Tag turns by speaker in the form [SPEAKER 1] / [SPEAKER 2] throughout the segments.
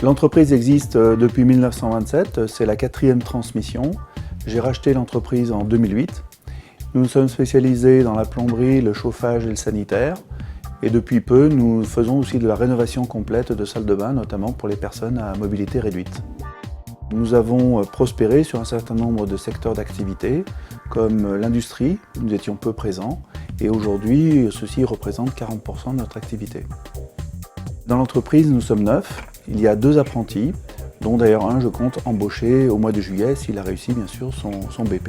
[SPEAKER 1] L'entreprise existe depuis 1927, c'est la 4e transmission. J'ai racheté l'entreprise en 2008. Nous nous sommes spécialisés dans la plomberie, le chauffage et le sanitaire. Et depuis peu, nous faisons aussi de la rénovation complète de salles de bain, notamment pour les personnes à mobilité réduite. Nous avons prospéré sur un certain nombre de secteurs d'activité, comme l'industrie, où nous étions peu présents, et aujourd'hui, ceci représente 40% de notre activité. Dans l'entreprise, nous sommes 9. Il y a 2 apprentis, dont d'ailleurs un je compte embaucher au mois de juillet s'il a réussi bien sûr son BP.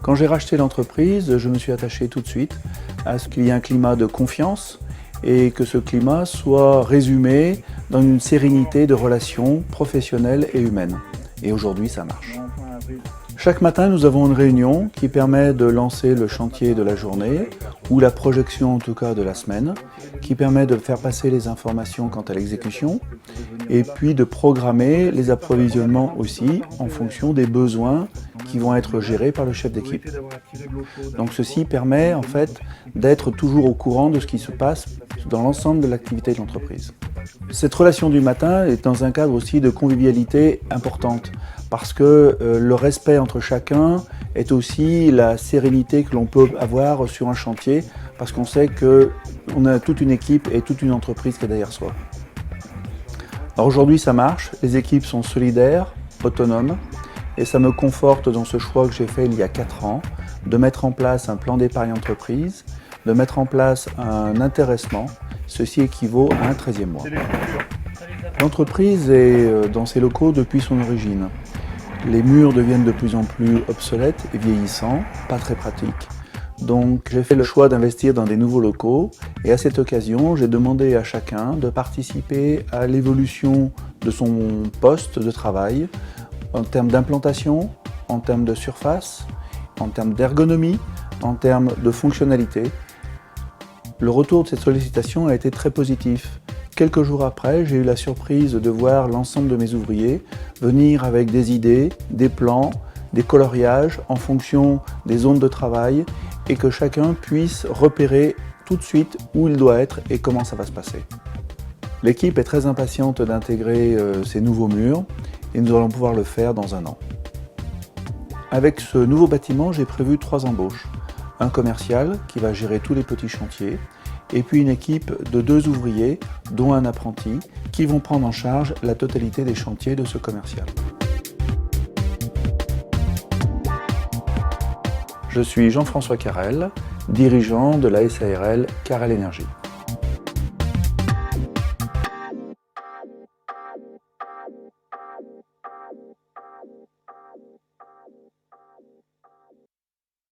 [SPEAKER 1] Quand j'ai racheté l'entreprise, je me suis attaché tout de suite à ce qu'il y ait un climat de confiance et que ce climat soit résumé dans une sérénité de relations professionnelles et humaines. Et aujourd'hui, ça marche. Chaque matin, nous avons une réunion qui permet de lancer le chantier de la journée, ou la projection en tout cas de la semaine, qui permet de faire passer les informations quant à l'exécution, et puis de programmer les approvisionnements aussi en fonction des besoins qui vont être gérés par le chef d'équipe. Donc ceci permet en fait d'être toujours au courant de ce qui se passe dans l'ensemble de l'activité de l'entreprise. Cette relation du matin est dans un cadre aussi de convivialité importante, parce que le respect entre chacun est aussi la sérénité que l'on peut avoir sur un chantier, parce qu'on sait qu'on a toute une équipe et toute une entreprise qui est derrière soi. Alors aujourd'hui ça marche, les équipes sont solidaires, autonomes, et ça me conforte dans ce choix que j'ai fait il y a 4 ans, de mettre en place un plan d'épargne entreprise, de mettre en place un intéressement, ceci équivaut à un 13e mois. L'entreprise est dans ses locaux depuis son origine. Les murs deviennent de plus en plus obsolètes et vieillissants, pas très pratiques. Donc j'ai fait le choix d'investir dans des nouveaux locaux et à cette occasion, j'ai demandé à chacun de participer à l'évolution de son poste de travail en termes d'implantation, en termes de surface, en termes d'ergonomie, en termes de fonctionnalité. Le retour de cette sollicitation a été très positif. Quelques jours après, j'ai eu la surprise de voir l'ensemble de mes ouvriers venir avec des idées, des plans, des coloriages en fonction des zones de travail et que chacun puisse repérer tout de suite où il doit être et comment ça va se passer. L'équipe est très impatiente d'intégrer ces nouveaux murs et nous allons pouvoir le faire dans 1 an. Avec ce nouveau bâtiment, j'ai prévu 3 embauches. Un commercial qui va gérer tous les petits chantiers, et puis une équipe de 2 ouvriers, dont un apprenti, qui vont prendre en charge la totalité des chantiers de ce commercial. Je suis Jean-François Carrel, dirigeant de la SARL Carrel Énergie.